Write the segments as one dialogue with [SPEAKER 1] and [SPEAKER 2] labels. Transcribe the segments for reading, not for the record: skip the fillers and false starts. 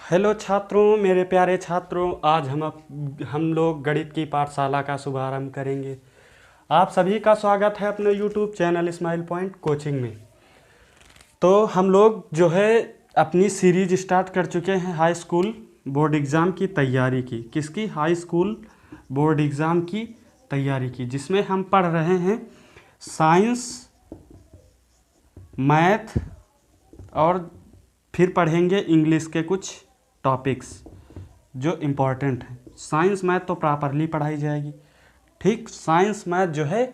[SPEAKER 1] Hello छात्रों, मेरे प्यारे छात्रों, आज हम लोग गणित की पाठशाला का शुभारंभ करेंगे। आप सभी का स्वागत है अपने YouTube channel smile point coaching में। तो हम लोग जो है अपनी सीरीज स्टार्ट कर चुके हैं हाई स्कूल बोर्ड एग्ज़ाम की तैयारी की। किसकी? हाई स्कूल बोर्ड एग्ज़ाम की तैयारी की, जिसमें हम पढ़ रहे हैं साइंस, मैथ और फिर पढ़ेंगे इंग्लिश के कुछ टॉपिक्स जो इम्पोर्टेंट हैं। साइंस मैथ तो प्रॉपरली पढ़ाई जाएगी, ठीक। साइंस मैथ जो है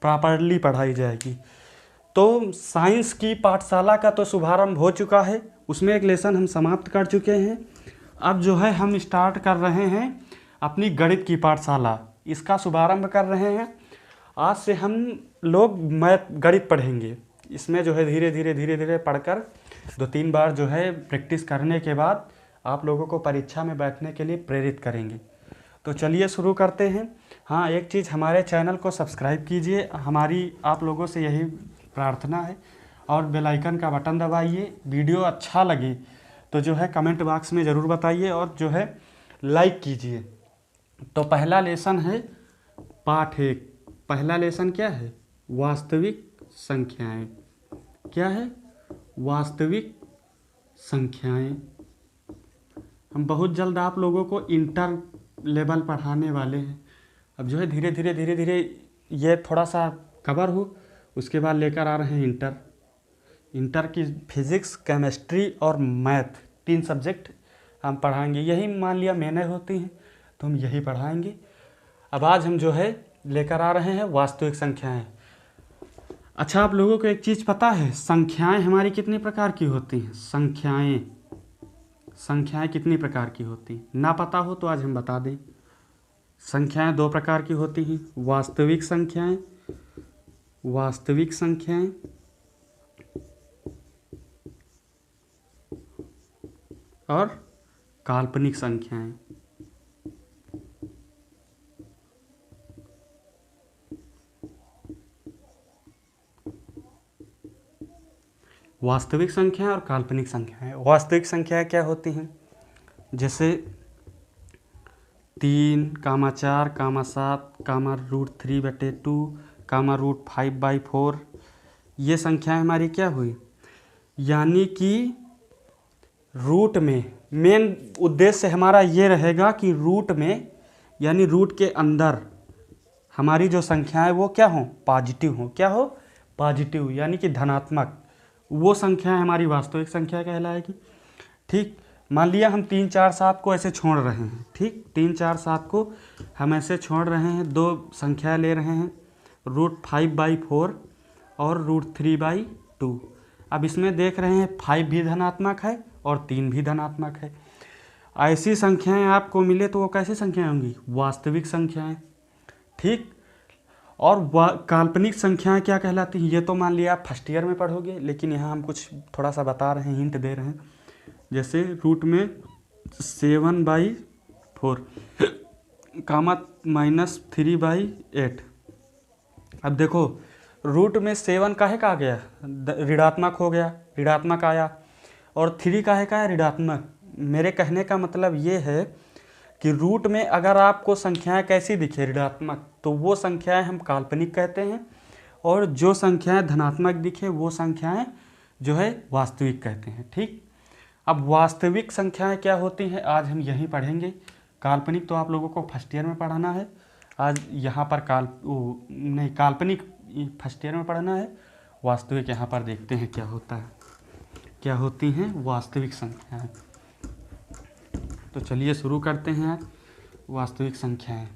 [SPEAKER 1] प्रॉपरली पढ़ाई जाएगी। तो साइंस की पाठशाला का तो शुभारंभ हो चुका है, उसमें एक लेसन हम समाप्त कर चुके हैं। अब जो है हम स्टार्ट कर रहे हैं अपनी गणित की पाठशाला, इसका शुभारंभ कर रहे हैं। आज से हम लोग मैथ गणित पढ़ेंगे। इसमें जो है धीरे धीरे पढ़कर 2-3 बार जो है प्रैक्टिस करने के बाद आप लोगों को परीक्षा में बैठने के लिए प्रेरित करेंगे। तो चलिए शुरू करते हैं। हाँ, एक चीज़, हमारे चैनल को सब्सक्राइब कीजिए, हमारी आप लोगों से यही प्रार्थना है, और बेल आइकन का बटन दबाइए। वीडियो अच्छा लगे तो जो है कमेंट बॉक्स में ज़रूर बताइए और जो है लाइक कीजिए। तो पहला लेसन है पाठ 1। पहला लेसन क्या है? वास्तविक संख्याएं। क्या है? वास्तविक संख्याएं। हम बहुत जल्द आप लोगों को इंटर लेवल पढ़ाने वाले हैं। अब जो है धीरे धीरे ये थोड़ा सा कवर हो, उसके बाद लेकर आ रहे हैं इंटर की फिज़िक्स, केमिस्ट्री और मैथ, 3 सब्जेक्ट हम पढ़ाएंगे। यही मान लिया मैंने होती हैं तो हम यही पढ़ाएंगे। अब आज हम जो है लेकर आ रहे हैं वास्तविक संख्याएं। अच्छा, आप लोगों को एक चीज़ पता है, संख्याएं हमारी कितनी प्रकार की होती हैं? संख्याएं कितनी प्रकार की होती हैं? ना पता हो तो आज हम बता दें। संख्याएं 2 प्रकार की होती हैं, वास्तविक संख्याएं और काल्पनिक संख्याएं। वास्तविक संख्याएं और काल्पनिक संख्याएं। वास्तविक संख्याएं क्या होती हैं? जैसे 3, 4, 7, √3/2, √5/4। ये संख्याएं हमारी क्या हुई? यानी कि रूट में, मेन उद्देश्य हमारा ये रहेगा कि रूट में, यानी रूट के अंदर हमारी जो संख्याएं वो क्या हो? पॉजिटिव हो। क्या हो? पॉजिटिव, यानी कि धनात्मक। वो संख्याएं हमारी वास्तविक संख्या कहलाएगी, ठीक। मान लिया हम 3, 4, 7 को ऐसे छोड़ रहे हैं, ठीक। 3, 4, 7 को हम ऐसे छोड़ रहे हैं, 2 संख्या ले रहे हैं, √5/4 और √3/2। अब इसमें देख रहे हैं 5 भी धनात्मक है और 3 भी धनात्मक है। ऐसी संख्याएं आपको मिले तो वो कैसी संख्याएं होंगी? वास्तविक संख्याएं, ठीक। और काल्पनिक संख्याएं क्या कहलाती हैं? ये तो मान लिया आप फर्स्ट ईयर में पढ़ोगे, लेकिन यहाँ हम कुछ थोड़ा सा बता रहे हैं, हिंट दे रहे हैं। जैसे रूट में 7/4, -3/8। अब देखो, रूट में 7 काहे का आ गया? ऋणात्मक हो गया, ऋणात्मक आया। और 3 काहे का है? ऋणात्मक। मेरे कहने का मतलब ये है कि रूट में अगर आपको संख्याएं कैसी दिखे? ऋणात्मक, तो वो संख्याएं हम काल्पनिक कहते हैं, और जो संख्याएं धनात्मक दिखे वो संख्याएं जो है वास्तविक कहते हैं, ठीक। अब वास्तविक संख्याएं क्या होती हैं आज हम यही पढ़ेंगे। काल्पनिक तो आप लोगों को फर्स्ट ईयर में पढ़ाना है, आज यहाँ पर काल्पनिक फर्स्ट ईयर में पढ़ना है। वास्तविक यहाँ पर देखते हैं क्या होता है, क्या होती हैं वास्तविक संख्याएं। तो चलिए शुरू करते हैं वास्तविक संख्याएं।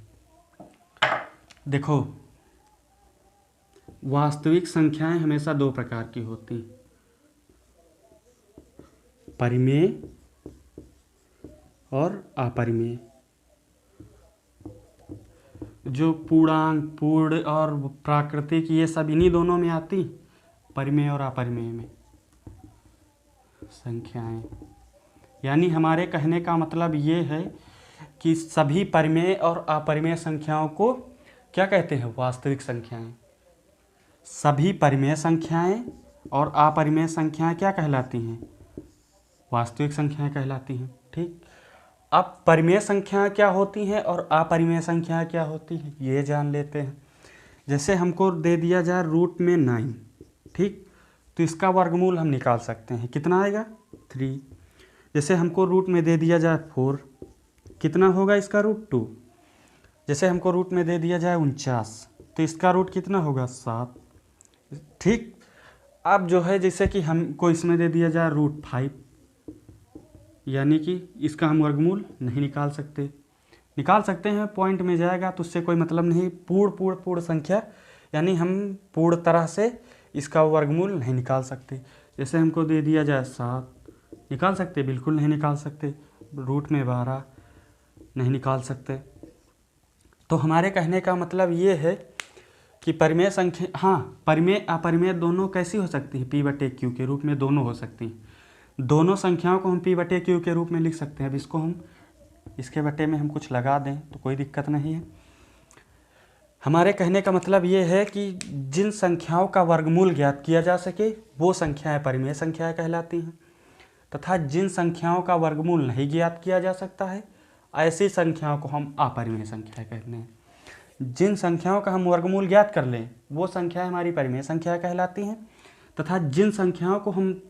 [SPEAKER 1] देखो, वास्तविक संख्याएं हमेशा 2 प्रकार की होती हैं, परिमेय और अपरिमेय। जो पूर्णांक, पूर्ण और प्राकृतिक, ये सब इन्हीं दोनों में आती, परिमेय और अपरिमेय में संख्याएं। यानी हमारे कहने का मतलब ये है कि सभी परिमेय और अपरिमेय संख्याओं को क्या कहते हैं? वास्तविक संख्याएं। सभी परिमेय संख्याएं और अपरिमेय संख्याएं क्या कहलाती हैं? वास्तविक संख्याएं कहलाती हैं। ठीक, अब परिमेय संख्या क्या होती हैं और अपरिमेय संख्या क्या होती है ये जान लेते हैं। जैसे हमको दे दिया जाए रूट में 9, ठीक, तो इसका वर्गमूल हम निकाल सकते हैं, कितना आएगा 3। जैसे हमको रूट में दे दिया जाए 4, कितना होगा इसका रूट 2। जैसे हमको रूट में दे दिया जाए 49, तो इसका रूट कितना होगा 7, ठीक। अब जो है जैसे कि हमको इसमें दे दिया जाए रूट 5, यानी कि इसका हम वर्गमूल नहीं निकाल सकते हैं, पॉइंट में जाएगा तो उससे कोई मतलब नहीं। पूर्ण संख्या यानी हम पूर्ण तरह से इसका वर्गमूल नहीं निकाल सकते। जैसे हमको दे दिया जाए 7, निकाल सकते, बिल्कुल नहीं निकाल सकते। रूट में 12 नहीं निकाल सकते। तो हमारे कहने का मतलब ये है कि परिमेय संख्या, हाँ, परिमेय अपरिमेय दोनों कैसी हो सकती है, P/Q के रूप में दोनों हो सकती हैं। दोनों संख्याओं को हम P/Q के रूप में लिख सकते हैं। अब इसको हम इसके बटे में हम कुछ लगा दें तो कोई दिक्कत नहीं है। हमारे कहने का मतलब ये है कि जिन संख्याओं का वर्गमूल ज्ञात किया जा सके वो संख्याएं परिमेय संख्याएं कहलाती हैं, तथा जिन संख्याओं का वर्गमूल नहीं ज्ञात किया जा सकता है ऐसी संख्याओं को हम अपरिमेय संख्याएं कहते हैं। जिन संख्याओं का हम वर्गमूल ज्ञात कर लें वो संख्याएं हमारी परिमेय संख्याएं कहलाती हैं, तथा जिन संख्याओं को हम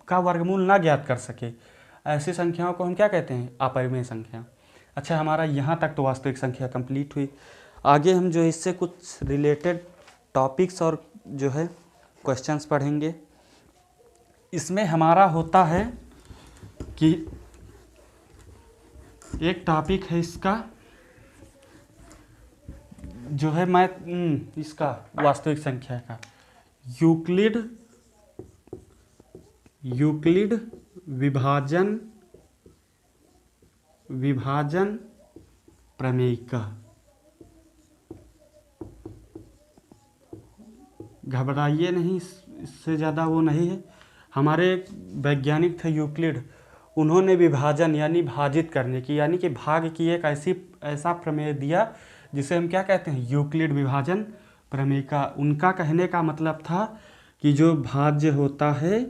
[SPEAKER 1] का वर्गमूल ना ज्ञात कर सके ऐसी संख्याओं को हम क्या कहते हैं, अपरिमेय संख्या। अच्छा, हमारा यहाँ तक तो वास्तविक संख्या कंप्लीट हुई। आगे हम जो इससे कुछ रिलेटेड टॉपिक्स और जो है क्वेश्चंस पढ़ेंगे। इसमें हमारा होता है कि एक टॉपिक है इसका जो है इसका वास्तविक संख्या का यूक्लिड विभाजन प्रमेयिका। घबराइए नहीं, इससे ज़्यादा वो नहीं है। हमारे वैज्ञानिक थे यूक्लिड, उन्होंने विभाजन यानी भाजित करने की यानी कि भाग की एक ऐसा प्रमेय दिया जिसे हम क्या कहते हैं, यूक्लिड विभाजन प्रमेयिका। उनका कहने का मतलब था कि जो भाज्य होता है,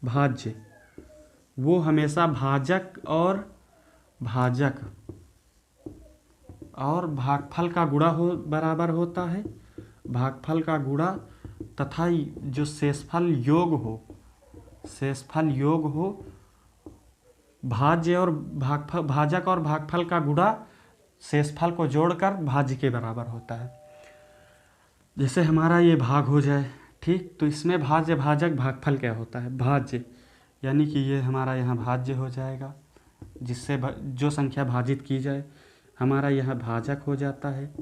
[SPEAKER 1] भाज्य वो हमेशा भाजक और भागफल का गुणा बराबर होता है, भागफल का गुणा, तथा जो शेषफल योग हो भाज्य और भाजक और भागफल का गुणा शेषफल को जोड़कर भाज्य के बराबर होता है। जैसे हमारा ये भाग हो जाए, ठीक, तो इसमें भाज्य भाजक भागफल क्या होता है, भाज्य, यानी कि ये हमारा यहाँ भाज्य हो जाएगा, जिससे जो संख्या भाजित की जाए हमारा यहाँ भाजक हो जाता है,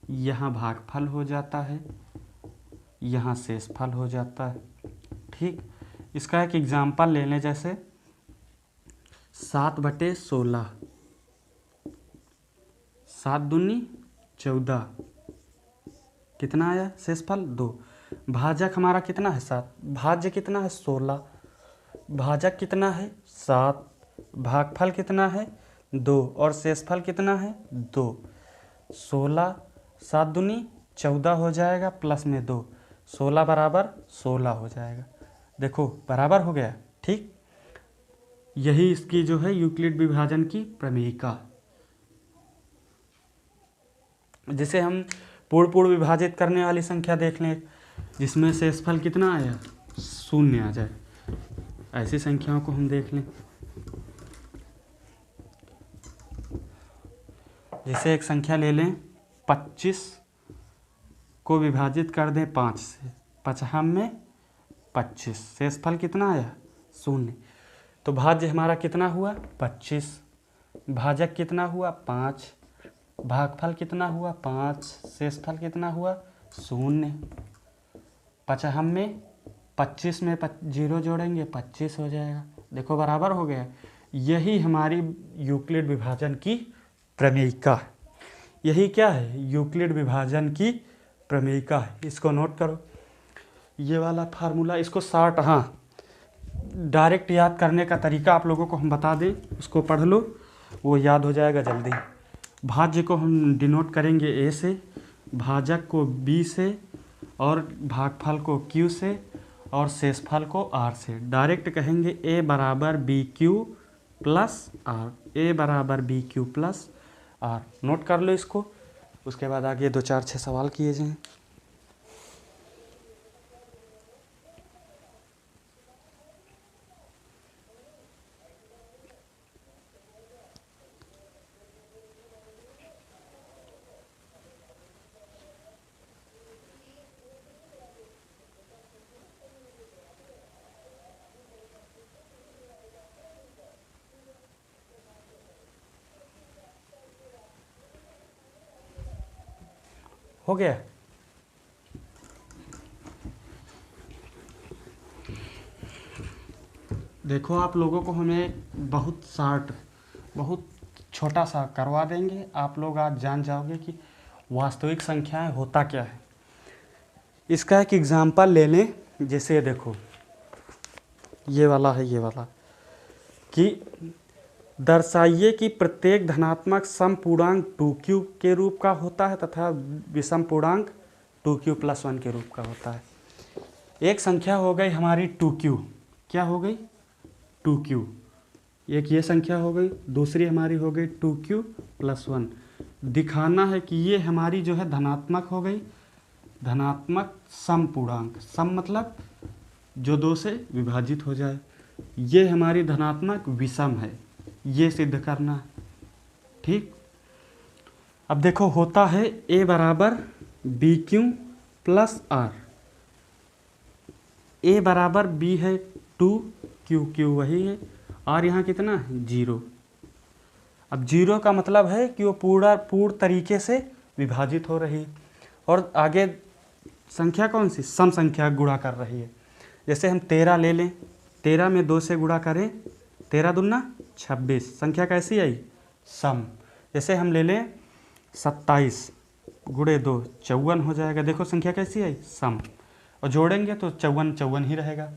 [SPEAKER 1] यहाँ भागफल हो जाता है, यहाँ शेषफल हो जाता है। ठीक, इसका एक एग्जाम्पल ले लें, जैसे 7/16, 7 दूनी 14, कितना आया शेषफल 2। भाजक हमारा कितना है 7, भाज्य कितना है 16, भाजक कितना है 7, भागफल कितना है 2 और शेषफल कितना है 2। 16, 7 दूनी 14 हो जाएगा, प्लस में 2, 16 बराबर 16 हो जाएगा। देखो बराबर हो गया। ठीक, यही इसकी जो है यूक्लिड विभाजन की प्रमेयिका। जिसे हम पूर्ण विभाजित करने वाली संख्या देख लें, जिसमें शेषफल कितना आया 0 आ जाए, ऐसी संख्याओं को हम देख लें। जैसे एक संख्या ले लें, 25 को विभाजित कर दें 5 से, 55 में 25, शेषफल कितना आया 0। तो भाज्य हमारा कितना हुआ 25, भाजक कितना हुआ 5, भागफल कितना हुआ 5, शेषफल कितना हुआ 0। 55 में 25 में 0 जोड़ेंगे 25 हो जाएगा। देखो बराबर हो गया। यही हमारी यूक्लिड विभाजन की प्रमेयिका। यही क्या है, यूक्लिड विभाजन की प्रमेयिका है। इसको नोट करो, ये वाला फार्मूला, इसको शॉर्ट, हाँ, डायरेक्ट याद करने का तरीका आप लोगों को हम बता दें, उसको पढ़ लो, वो याद हो जाएगा जल्दी। भाज्य को हम डिनोट करेंगे ए से, भाजक को बी से, और भागफल को क्यू से, और शेषफल को आर से। डायरेक्ट कहेंगे ए बराबर B Q plus R, A बराबर B Q plus R. Note कर लो इसको, उसके बाद आगे 2 4 6 सवाल किए जाएँ। हो गया? देखो आप लोगों को हमें बहुत छोटा सा करवा देंगे, आप लोग आज जान जाओगे कि वास्तविक संख्याएं होता क्या है। इसका एक एग्जाम्पल ले लें, जैसे देखो ये वाला है, ये वाला कि दर्शाइए कि प्रत्येक धनात्मक सम पूर्णांक 2q के रूप का होता है तथा विषम पूर्णांक 2q + 1 के रूप का होता है। एक संख्या हो गई हमारी 2q, क्या हो गई 2q, एक ये संख्या हो गई, दूसरी हमारी हो गई 2q + 1। दिखाना है कि ये हमारी जो है धनात्मक हो गई, धनात्मक सम पूर्णांक, सम मतलब जो 2 से विभाजित हो जाए। ये हमारी धनात्मक विषम है, ये सिद्ध करना है। ठीक, अब देखो होता है a बराबर B Q plus R, a बराबर b है 2, q वही है, r यहाँ कितना है 0। अब 0 का मतलब है कि वो पूर्ण तरीके से विभाजित हो रही है, और आगे संख्या कौन सी, सम संख्या गुणा कर रही है। जैसे हम 13 ले लें, 13 में 2 से गुणा करें, 13 दूना 26, संख्या कैसी आई सम। जैसे हम ले लें 27 गुणे 2 54 हो जाएगा, देखो संख्या कैसी आई सम, और जोड़ेंगे तो 54 ही रहेगा।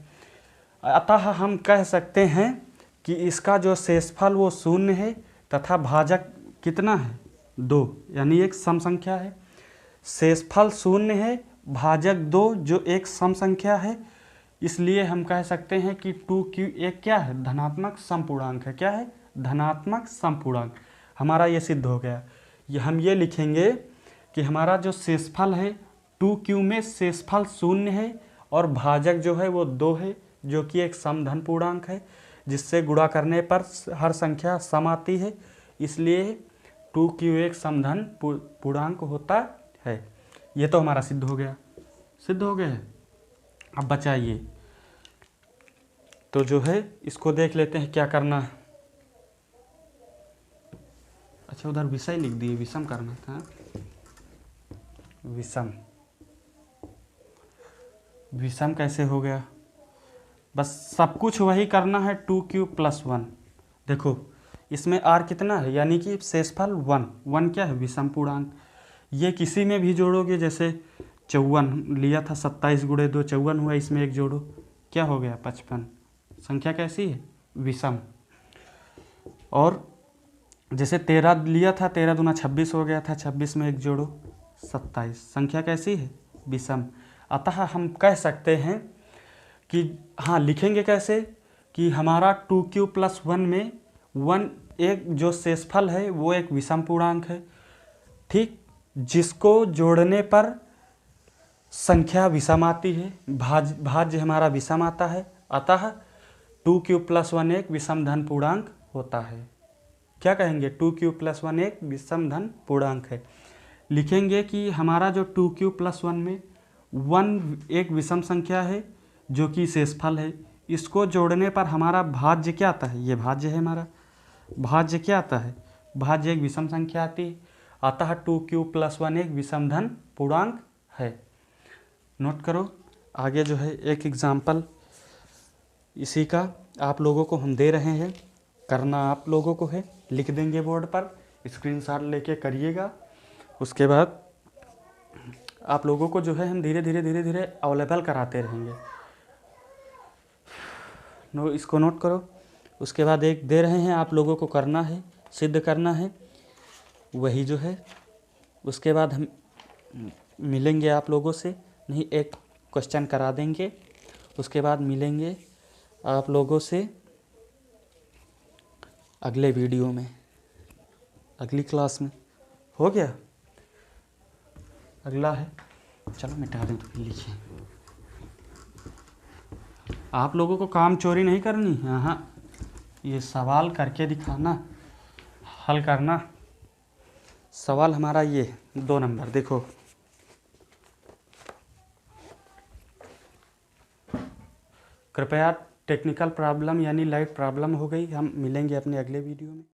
[SPEAKER 1] अतः हम कह सकते हैं कि इसका जो शेषफल वो 0 है तथा भाजक कितना है 2, यानी एक सम संख्या है। शेषफल 0 है, भाजक 2 जो एक सम संख्या है, इसलिए हम कह सकते हैं कि 2q एक क्या है धनात्मक सम पूर्णांक है। क्या है, धनात्मक सम पूर्णांक। हमारा ये सिद्ध हो गया। ये हम ये लिखेंगे कि हमारा जो शेषफल है 2q में शेषफल 0 है और भाजक जो है वो 2 है, जो कि एक समधन पूर्णांक है, जिससे गुणा करने पर हर संख्या सम आती है, इसलिए 2q एक समधन पूर्णांक होता है। ये तो हमारा सिद्ध हो गया, सिद्ध हो गया है। अब बचाइए, तो जो है इसको देख लेते हैं क्या करना है। अच्छा उधर विषय लिख दिए, विषम करना था, विषम। विषम कैसे हो गया, बस सब कुछ वही करना है 2q + 1। देखो इसमें r कितना है, यानी कि शेषफल 1 क्या है विषम पूर्णांक। ये किसी में भी जोड़ोगे, जैसे 54 लिया था, 27 गुणे 2 54 हुआ, इसमें एक जोड़ो क्या हो गया 55, संख्या कैसी है विषम। और जैसे 13 लिया था, 13 दूना 26 हो गया था, 26 में एक जोड़ो 27, संख्या कैसी है विषम। अतः हम कह सकते हैं कि हाँ लिखेंगे कैसे कि हमारा 2q + 1 में 1 एक जो शेषफल है वो एक विषम पूर्णांक है, ठीक, जिसको जोड़ने पर संख्या विषम आती है, भाज्य हमारा विषम आता है। अतः 2q + 1 एक विषम धन पूर्णांक होता है। क्या कहेंगे, 2q + 1 एक विषम धन पूर्णांक है। लिखेंगे कि हमारा जो 2q + 1 में 1 एक विषम संख्या है जो कि शेषफल है, इसको जोड़ने पर हमारा भाज्य क्या आता है, ये भाज्य है हमारा, भाज्य क्या आता है, भाज्य एक विषम संख्या आती है। अतः 2q + 1 एक विषम धन पूर्णांक है। नोट करो, आगे जो है एक एग्जाम्पल इसी का आप लोगों को हम दे रहे हैं, करना आप लोगों को है, लिख देंगे बोर्ड पर, स्क्रीनशॉट लेके करिएगा। उसके बाद आप लोगों को जो है हम धीरे धीरे अवेलेबल कराते रहेंगे। इसको नोट करो। उसके बाद एक दे रहे हैं, आप लोगों को करना है, सिद्ध करना है, वही जो है। उसके बाद हम मिलेंगे आप लोगों से, नहीं एक क्वेश्चन करा देंगे, उसके बाद मिलेंगे आप लोगों से अगले वीडियो में, अगली क्लास में। हो गया? अगला है, चलो मिटा दें तो फिर लिखिए। आप लोगों को काम चोरी नहीं करनी है, हाँ, ये सवाल करके दिखाना, हल करना। सवाल हमारा ये 2 नंबर देखो, कृपया टेक्निकल प्रॉब्लम यानी लाइट प्रॉब्लम हो गई। हम मिलेंगे अपने अगले वीडियो में।